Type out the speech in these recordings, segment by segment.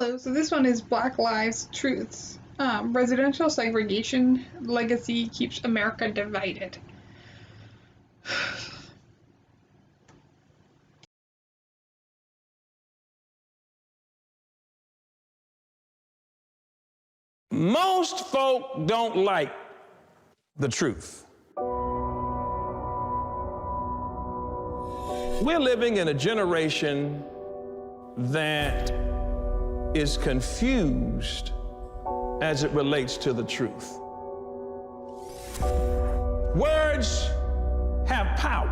Hello, so this one is Black Lives Truths. Residential segregation legacy keeps America divided. Most folk don't like the truth. We're living in a generation that is confused as it relates to the truth. Words have power,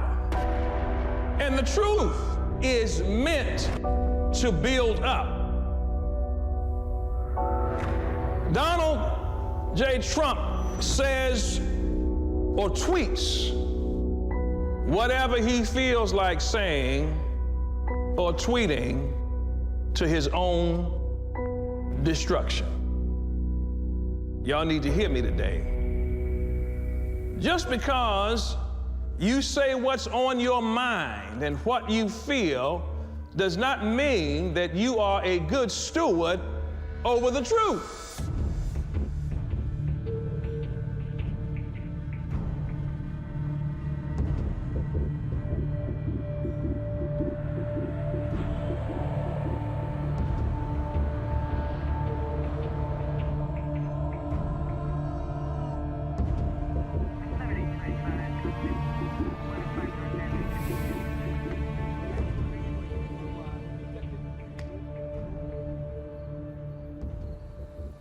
and the truth is meant to build up. Donald J. Trump says or tweets whatever he feels like saying or tweeting to his own destruction. Y'all need to hear me today. Just because you say what's on your mind and what you feel does not mean that you are a good steward over the truth.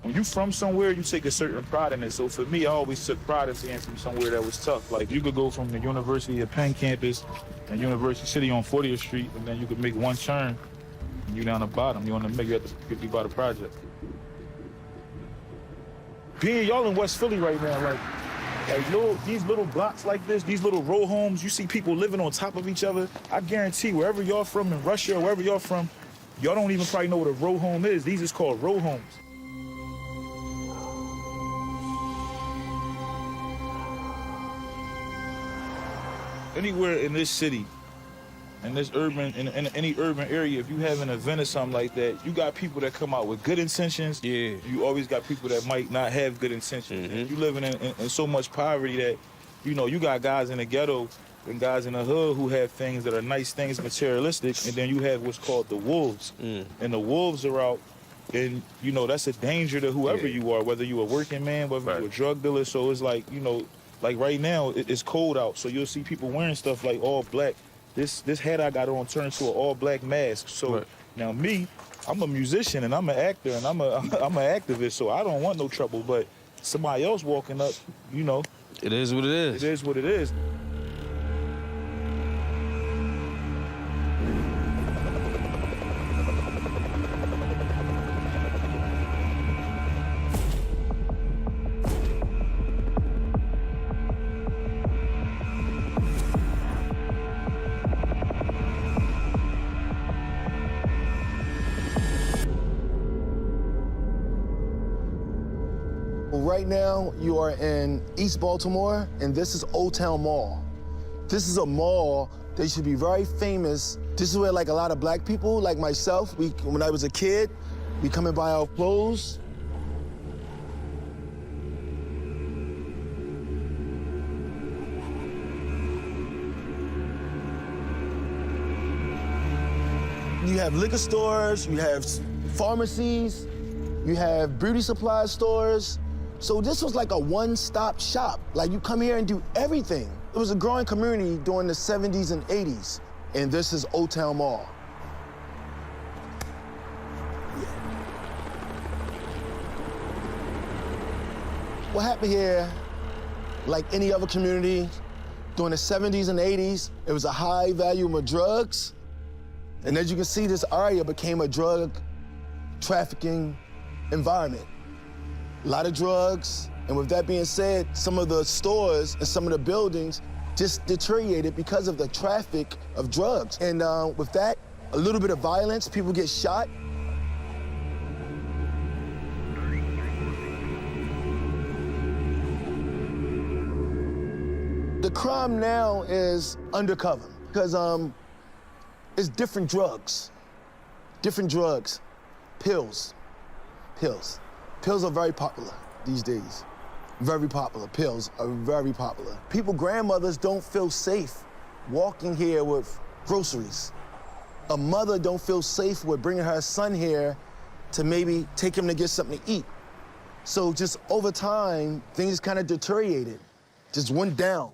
When you from somewhere, you take a certain pride in it. So for me, I always took pride in being from somewhere that was tough. Like you could go from the University of Penn campus and University City on 40th Street, and then you could make one turn, and you down the bottom. You on the middle, you have to be by the project. Being y'all in West Philly right now, these little blocks like this, these little row homes, you see people living on top of each other. I guarantee wherever y'all from in Russia or wherever y'all from, y'all don't even probably know what a row home is. These is called row homes. Anywhere in this city, in this urban, in any urban area, if you have an event or something like that, you got people that come out with good intentions. Yeah. You always got people that might not have good intentions. Mm-hmm. You living in so much poverty that, you know, you got guys in the ghetto and guys in the hood who have things that are nice things, materialistic, and then you have what's called the wolves. And the wolves are out, and, you know, that's a danger to whoever you are, whether you're a working man, whether you're a drug dealer. So it's like, you know, like right now, it's cold out, so you'll see people wearing stuff like all black. This hat I got on turned to an all black mask. So now me, I'm a musician and I'm an actor and I'm an activist, so I don't want no trouble. But somebody else walking up, you know. It is what it is. It is what it is. Right now, you are in East Baltimore, and this is Old Town Mall. This is a mall that should be very famous. This is where, like, a lot of black people, like myself, when I was a kid, we come and buy our clothes. You have liquor stores, you have pharmacies, you have beauty supply stores. So this was like a one-stop shop. Like, you come here and do everything. It was a growing community during the 70s and 80s, and this is Old Town Mall. What happened here, like any other community, during the 70s and 80s, it was a high volume of drugs. And as you can see, this area became a drug trafficking environment. A lot of drugs, and with that being said, some of the stores and some of the buildings just deteriorated because of the traffic of drugs. And with that, a little bit of violence, people get shot. The crime now is undercover because it's different drugs, pills, pills. Pills are very popular these days. Very popular. Pills are very popular. Grandmothers don't feel safe walking here with groceries. A mother don't feel safe with bringing her son here to maybe take him to get something to eat. So just over time, things kind of deteriorated, just went down.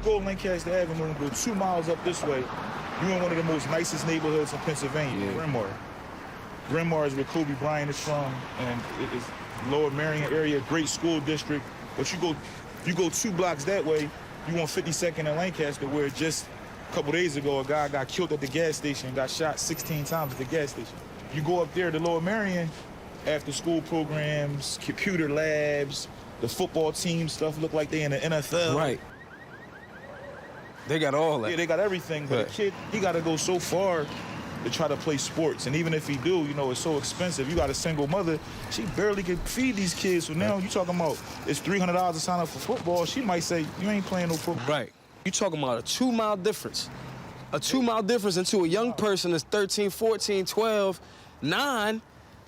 Go Lancaster Avenue and go 2 miles up this way, you're in one of the most nicest neighborhoods in Pennsylvania, Bryn Mawr. Bryn Mawr is where Kobe Bryant is from, and it is Lower Marion area, great school district. But you go 2 blocks that way, you on 52nd and Lancaster, where just a couple days ago, a guy got killed at the gas station, got shot 16 times at the gas station. You go up there to Lower Marion, after school programs, computer labs, the football team stuff look like they in the NFL. Right. They got all that. Yeah, they got everything, but the kid, he got to go so far to try to play sports. And even if he do, you know, it's so expensive. You got a single mother, she barely can feed these kids. So now you talking about it's $300 to sign up for football. She might say, you ain't playing no football. Right. You talking about a 2-mile difference. A 2-mile difference into a young person that's 13, 14, 12, 9.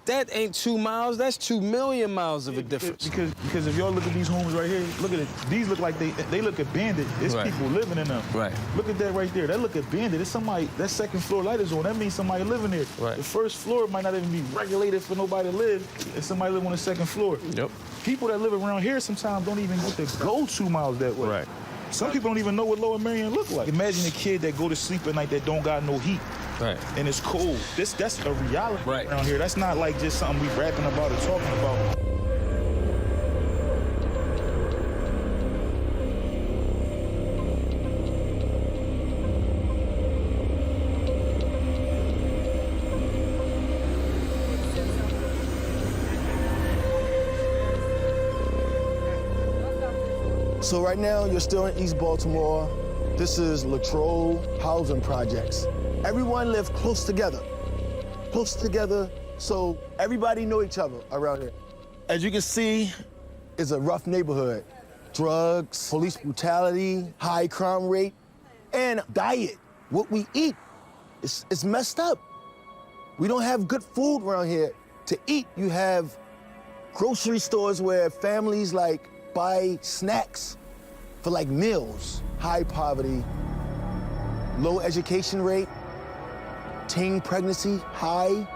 That ain't 2 miles, that's 2 million miles of a difference. Because if y'all look at these homes right here, look at it. These look like they look abandoned. It's people living in them. Right. Look at that right there. That look abandoned. It's somebody, that second floor light is on. That means somebody living there. Right. The first floor might not even be regulated for nobody to live, and somebody live on the second floor. Yep. People that live around here sometimes don't even get to go 2 miles that way. Right. Some people don't even know what Lower Marion look like. Imagine a kid that go to sleep at night that don't got no heat. Right. And it's cold. That's a reality right. around here. That's not like just something we rapping about or talking about. So right now, you're still in East Baltimore. This is Latrobe Housing Projects. Everyone lives close together, so everybody know each other around here. As you can see, it's a rough neighborhood. Drugs, police brutality, high crime rate, and diet. What we eat, it's messed up. We don't have good food around here to eat. You have grocery stores where families buy snacks for meals. High poverty, low education rate, teen pregnancy high,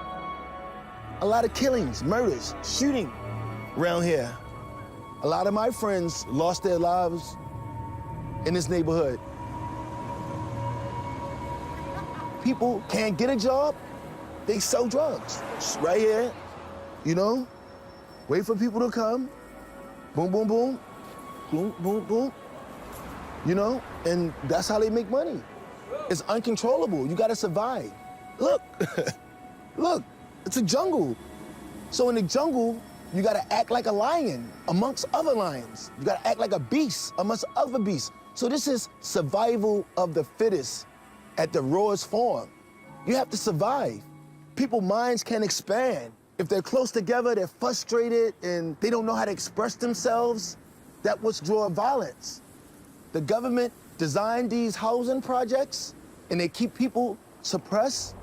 a lot of killings, murders, shooting around here. A lot of my friends lost their lives in this neighborhood. People can't get a job, they sell drugs. Right here, you know, wait for people to come, boom, boom, boom, boom, boom, boom, you know, and that's how they make money. It's uncontrollable, you gotta survive. Look, look, it's a jungle. So in the jungle, you gotta act like a lion amongst other lions. You gotta act like a beast amongst other beasts. So this is survival of the fittest at the rawest form. You have to survive. People's minds can't expand. If they're close together, they're frustrated and they don't know how to express themselves. That what's draw violence. The government designed these housing projects and they keep people suppressed.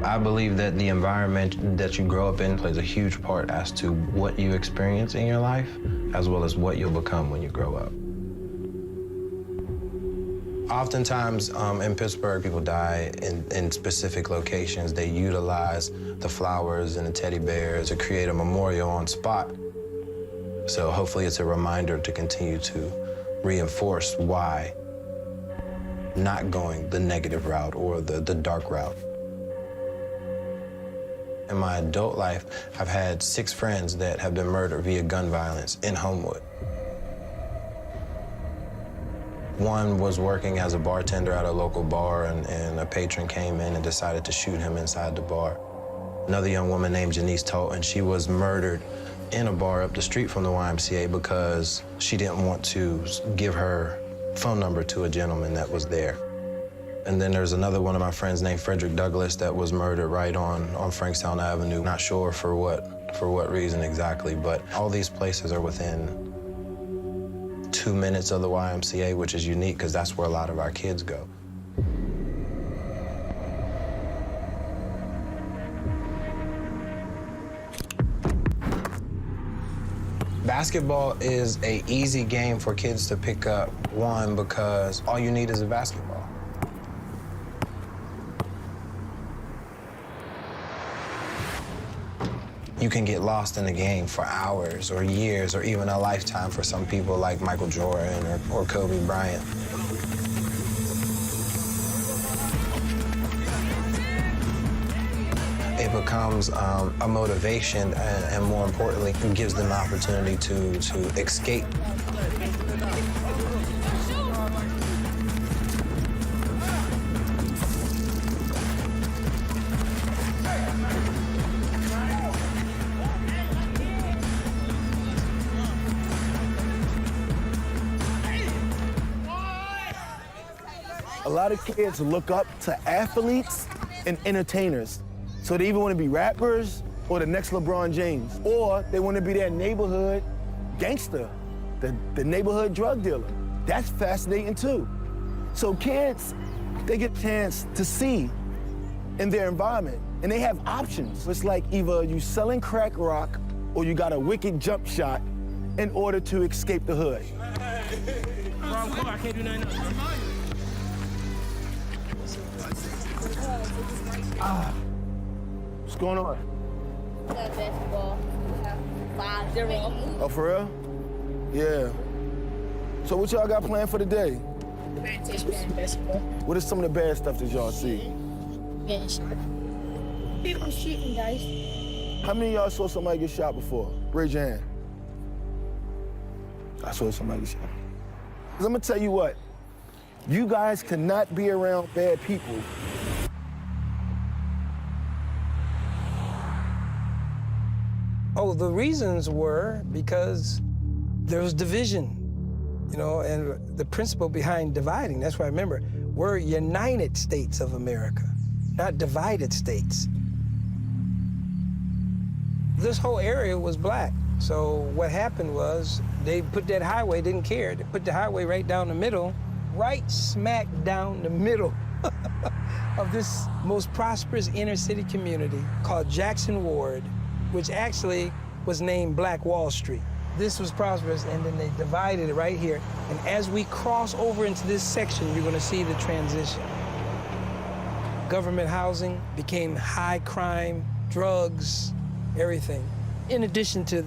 I believe that the environment that you grow up in plays a huge part as to what you experience in your life, as well as what you'll become when you grow up. Oftentimes in Pittsburgh, people die in specific locations. They utilize the flowers and the teddy bears to create a memorial on spot. So hopefully it's a reminder to continue to reinforce why not going the negative route or the dark route. In my adult life, I've had 6 friends that have been murdered via gun violence in Homewood. One was working as a bartender at a local bar, and a patron came in and decided to shoot him inside the bar. Another young woman named Janice Tolton, she was murdered in a bar up the street from the YMCA because she didn't want to give her phone number to a gentleman that was there. And then there's another one of my friends named Frederick Douglass that was murdered right on Frankstown Avenue. Not sure for what reason exactly, but all these places are within 2 minutes of the YMCA, which is unique because that's where a lot of our kids go. Basketball is an easy game for kids to pick up, one, because all you need is a basketball. You can get lost in the game for hours or years or even a lifetime for some people like Michael Jordan or Kobe Bryant. It becomes a motivation and more importantly, it gives them the opportunity to escape. A lot of kids look up to athletes and entertainers. So they either want to be rappers or the next LeBron James, or they want to be that neighborhood gangster, the neighborhood drug dealer. That's fascinating too. So kids, they get a chance to see in their environment, and they have options. It's like either you selling crack rock or you got a wicked jump shot in order to escape the hood. I can't do nothing else. What's going on? Basketball. 5-0. Oh, for real? Yeah. So what y'all got planned for the day? Basketball. What is some of the bad stuff that y'all see? Getting shot. People shooting, guys. How many of y'all saw somebody get shot before? Raise your hand. I saw somebody get shot. 'Cause I'm gonna tell you what, you guys cannot be around bad people. Oh, the reasons were because there was division, you know, and the principle behind dividing, that's what I remember. We're United States of America, not divided states. This whole area was black. So what happened was they put that highway, didn't care. They put the highway right down the middle, right smack down the middle of this most prosperous inner city community called Jackson Ward, which actually was named Black Wall Street. This was prosperous, and then they divided it right here. And as we cross over into this section, you're gonna see the transition. Government housing became high crime, drugs, everything. In addition to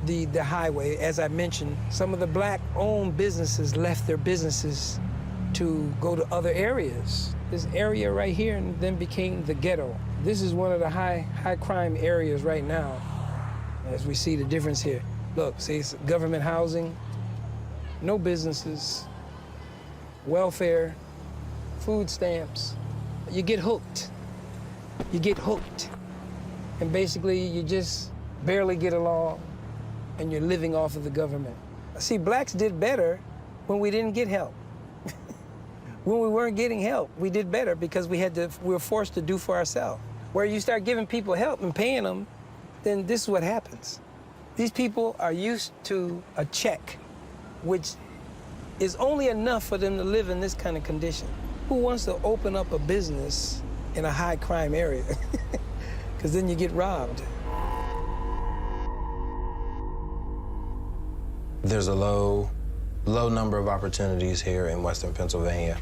the highway, as I mentioned, some of the black-owned businesses left their businesses to go to other areas. This area right here and then became the ghetto. This is one of the high crime areas right now, as we see the difference here. Look, see, it's government housing, no businesses, welfare, food stamps. You get hooked. You get hooked. And basically, you just barely get along, and you're living off of the government. See, blacks did better when we didn't get help. When we weren't getting help, we did better because we were forced to do for ourselves. Where you start giving people help and paying them, then this is what happens. These people are used to a check, which is only enough for them to live in this kind of condition. Who wants to open up a business in a high crime area? Because then you get robbed. There's a low number of opportunities here in Western Pennsylvania,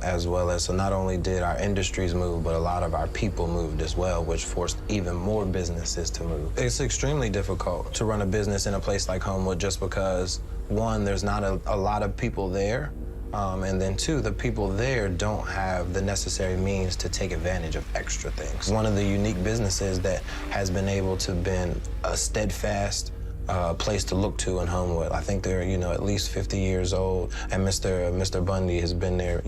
as well as, so not only did our industries move, but a lot of our people moved as well, which forced even more businesses to move. It's extremely difficult to run a business in a place like Homewood just because, one, there's not a lot of people there, And then two, the people there don't have the necessary means to take advantage of extra things. One of the unique businesses that has been able to been a steadfast place to look to in Homewood. I think they're, at least 50 years old, and Mr. Bundy has been there,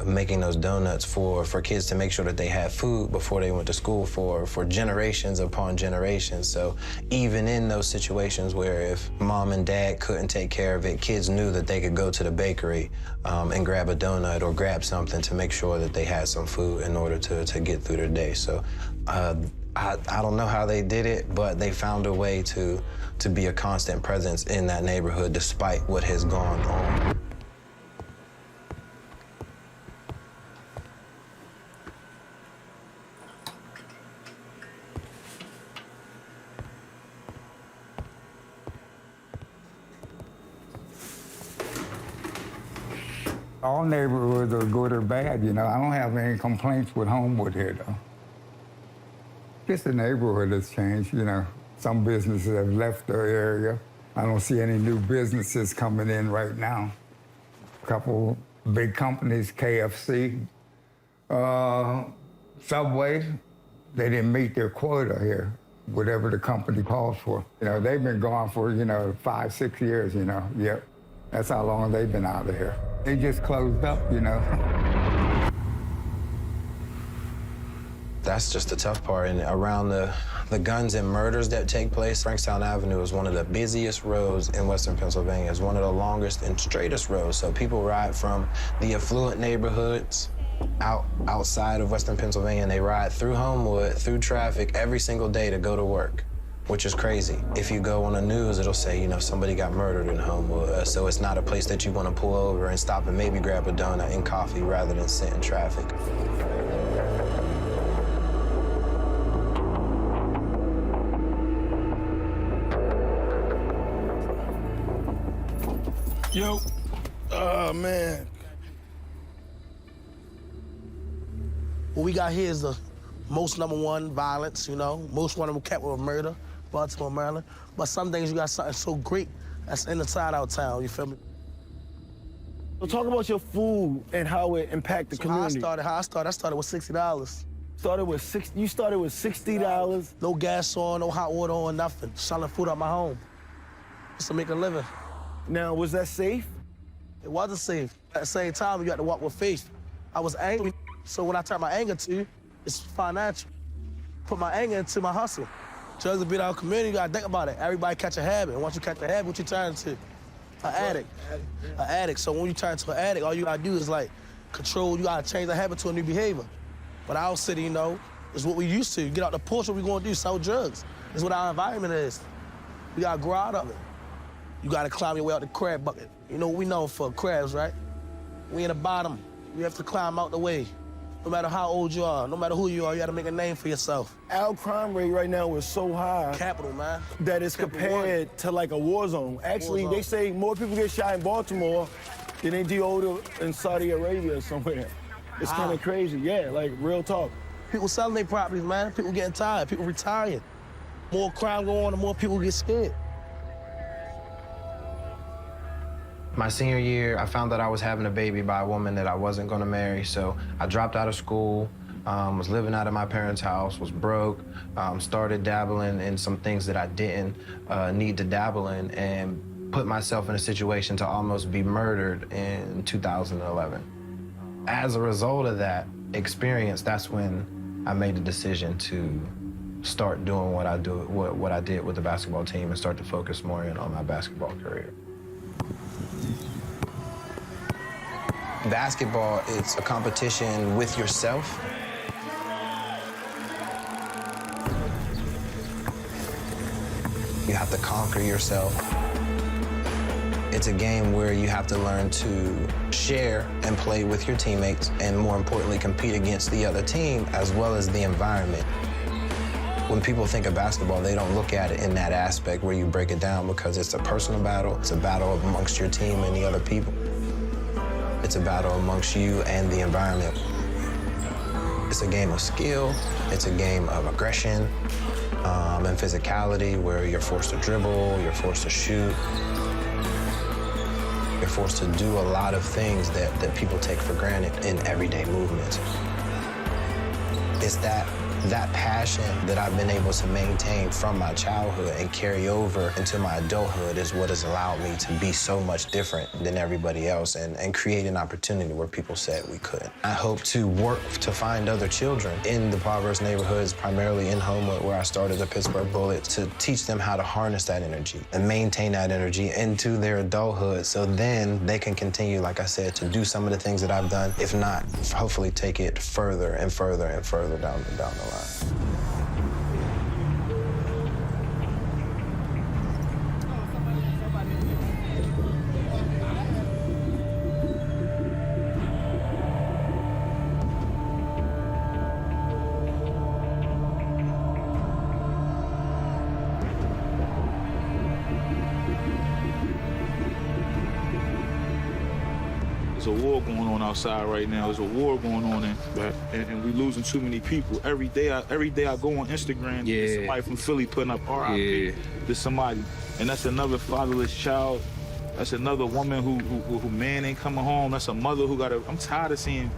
making those donuts for kids to make sure that they had food before they went to school for generations upon generations. So even in those situations where if mom and dad couldn't take care of it, kids knew that they could go to the bakery and grab a donut or grab something to make sure that they had some food in order to get through their day. So I don't know how they did it, but they found a way to be a constant presence in that neighborhood despite what has gone on. All neighborhoods are good or bad, I don't have any complaints with Homewood here, though. Just the neighborhood has changed, Some businesses have left the area. I don't see any new businesses coming in right now. A couple big companies, KFC, Subway, they didn't meet their quota here, whatever the company calls for. They've been gone for, 5, 6 years, Yep. That's how long they've been out of here. They just closed up, That's just the tough part. And around the guns and murders that take place, Frankstown Avenue is one of the busiest roads in Western Pennsylvania. It's one of the longest and straightest roads. So people ride from the affluent neighborhoods outside of Western Pennsylvania, and they ride through Homewood, through traffic every single day to go to work, which is crazy. If you go on the news, it'll say, somebody got murdered in Homewood. So it's not a place that you want to pull over and stop and maybe grab a donut and coffee rather than sit in traffic. Yo. Oh, man. What we got here is the most #1 violence, most one of them capital of murder, Baltimore, Maryland. But some things you got something so great that's inside our town, you feel me? So talk about your food and how it impacted the community. How I started with $60. You started with $60? No gas on, no hot water on, nothing. Selling food at my home just to make a living. Now, was that safe? It wasn't safe. At the same time, you had to walk with faith. I was angry, so when I turned my anger to, it's financial. Put my anger into my hustle. Drugs to beat our community, you gotta think about it. Everybody catch a habit. And once you catch a habit, what you turn to? An addict. An addict. So when you turn to an addict, all you gotta do is control, you gotta change the habit to a new behavior. But our city, is what we used to. Get out the porch, what we gonna do? Sell drugs. It's what our environment is. We gotta grow out of it. You gotta climb your way out the crab bucket. We know for crabs, right? We in the bottom. You have to climb out the way. No matter how old you are, no matter who you are, you gotta make a name for yourself. Our crime rate right now is so high. Capital, man. That it's compared to a war zone. Actually, they say more people get shot in Baltimore than they do in Saudi Arabia or somewhere. It's kind of crazy, yeah, real talk. People selling their properties, man. People getting tired, people retiring. More crime go on, the more people get scared. My senior year, I found that I was having a baby by a woman that I wasn't gonna marry, so I dropped out of school, was living out of my parents' house, was broke, started dabbling in some things that I didn't need to dabble in, and put myself in a situation to almost be murdered in 2011. As a result of that experience, that's when I made the decision to start doing what I did with the basketball team and start to focus more in on my basketball career. Basketball, it's a competition with yourself. You have to conquer yourself. It's a game where you have to learn to share and play with your teammates, and more importantly, compete against the other team as well as the environment. When people think of basketball, they don't look at it in that aspect where you break it down, because it's a personal battle. It's a battle amongst your team and the other people. It's a battle amongst you and the environment. It's a game of skill. It's a game of aggression and physicality, where you're forced to dribble, you're forced to shoot. You're forced to do a lot of things that people take for granted in everyday movements. It's that passion that I've been able to maintain from my childhood and carry over into my adulthood is what has allowed me to be so much different than everybody else and create an opportunity where people said we couldn't. I hope to work to find other children in the impoverished neighborhoods, primarily in Homewood, where I started the Pittsburgh Bullet, to teach them how to harness that energy and maintain that energy into their adulthood so then they can continue, like I said, to do some of the things that I've done, if not, hopefully take it further and further and further down the line. There's a war going on outside right now. There's a war going on, and we losing too many people. Every day I go on Instagram, there's somebody from Philly putting up RIP to somebody, and that's another fatherless child. That's another woman who man ain't coming home. That's a mother who got to. I'm tired of seeing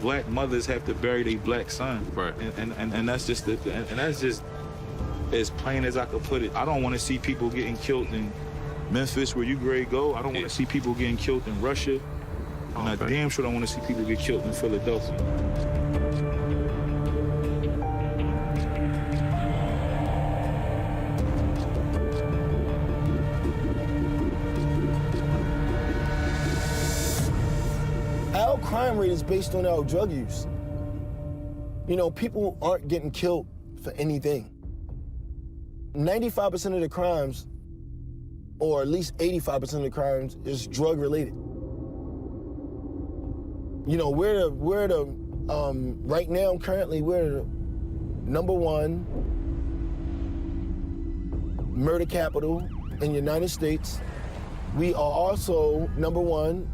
black mothers have to bury their black son. Right. And that's just that's just as plain as I could put it. I don't want to see people getting killed in Memphis, where you grade go. I don't want to see people getting killed in Russia. And I damn sure don't want to see people get killed in Philadelphia. Our crime rate is based on our drug use. You know, people aren't getting killed for anything. 95% of the crimes, or at least 85% of the crimes, is drug related. You know, right now, currently, we're the #1 murder capital in the United States. We are also #1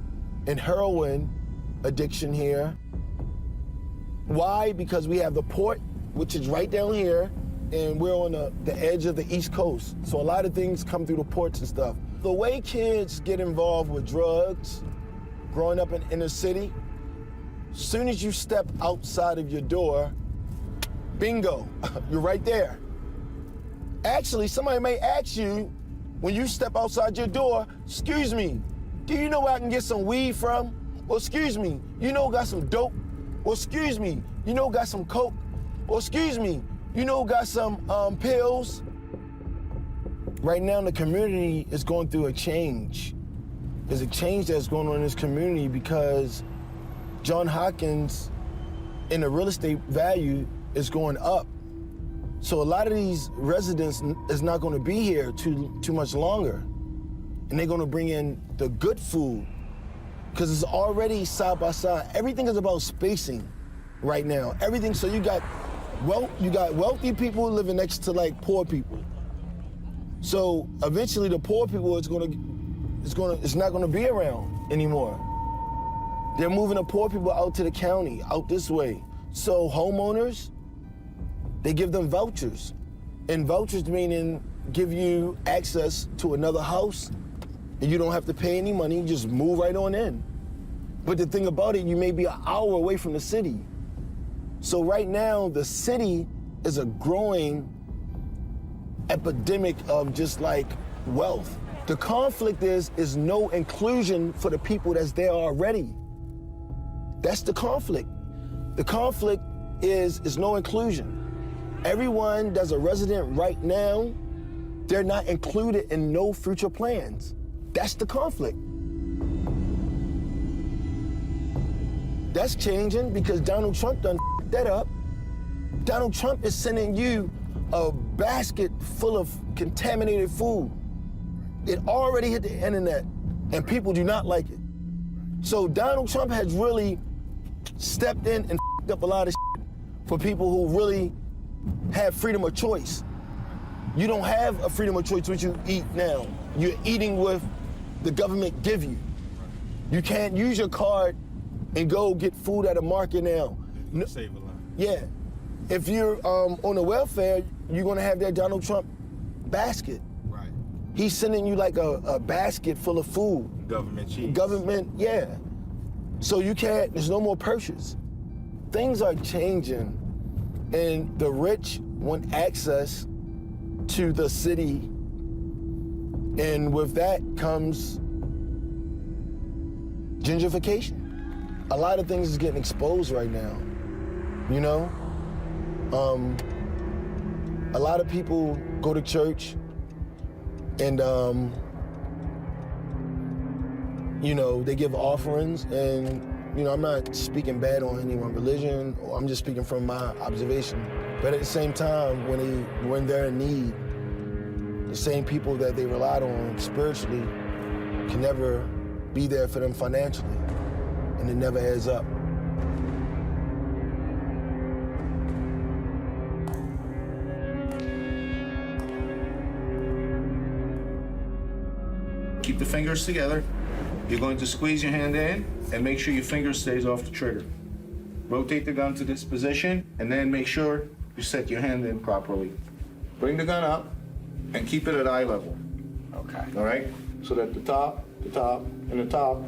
in heroin addiction here. Why? Because we have the port, which is right down here, and we're on the edge of the East Coast. So a lot of things come through the ports and stuff. The way kids get involved with drugs, growing up in inner city, as soon as you step outside of your door, bingo, you're right there. Actually, somebody may ask you, when you step outside your door, excuse me, do you know where I can get some weed from? Or excuse me, you know got some dope? Or excuse me, you know got some coke? Or excuse me, you know got some pills? Right now, the community is going through a change. There's a change that's going on in this community because John Hopkins and the real estate value is going up. So a lot of these residents is not going to be here too much longer. And they're going to bring in the good food because it's already side by side. Everything is about spacing right now. Everything, so you got wealthy people living next to like poor people. So eventually the poor people it's not going to be around anymore. They're moving the poor people out to the county, out this way. So homeowners, they give them vouchers. And vouchers meaning give you access to another house, and you don't have to pay any money, you just move right on in. But the thing about it, you may be an hour away from the city. So right now, the city is a growing epidemic of just like wealth. The conflict is no inclusion for the people that's there already. That's the conflict. The conflict is no inclusion. Everyone that's a resident right now, they're not included in no future plans. That's the conflict. That's changing because Donald Trump done f***ed that up. Donald Trump is sending you a basket full of contaminated food. It already hit the internet, and people do not like it. So Donald Trump has really stepped in and f***ed up a lot of shit for people who really have freedom of choice. You don't have a freedom of choice what you eat now. You're eating what the government give you. You can't use your card and go get food at a market now. Save a lot. Yeah. If you're on the welfare, you're gonna have that Donald Trump basket. Right. He's sending you like a basket full of food. Government cheese. Government, yeah. So you can't, there's no more purchase. Things are changing, and the rich want access to the city, and with that comes gentrification. A lot of things is getting exposed right now, you know? A lot of people go to church and, you know, they give offerings, and, you know, I'm not speaking bad on any one religion, or I'm just speaking from my observation. But at the same time, when they're in need, the same people that they relied on spiritually can never be there for them financially, and it never adds up. Keep the fingers together. You're going to squeeze your hand in and make sure your finger stays off the trigger. Rotate the gun to this position and then make sure you set your hand in properly. Bring the gun up and keep it at eye level. Okay. All right? So that the top, and the top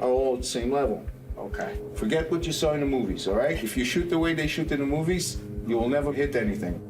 are all at the same level. Okay. Forget what you saw in the movies, all right? If you shoot the way they shoot in the movies, you will never hit anything.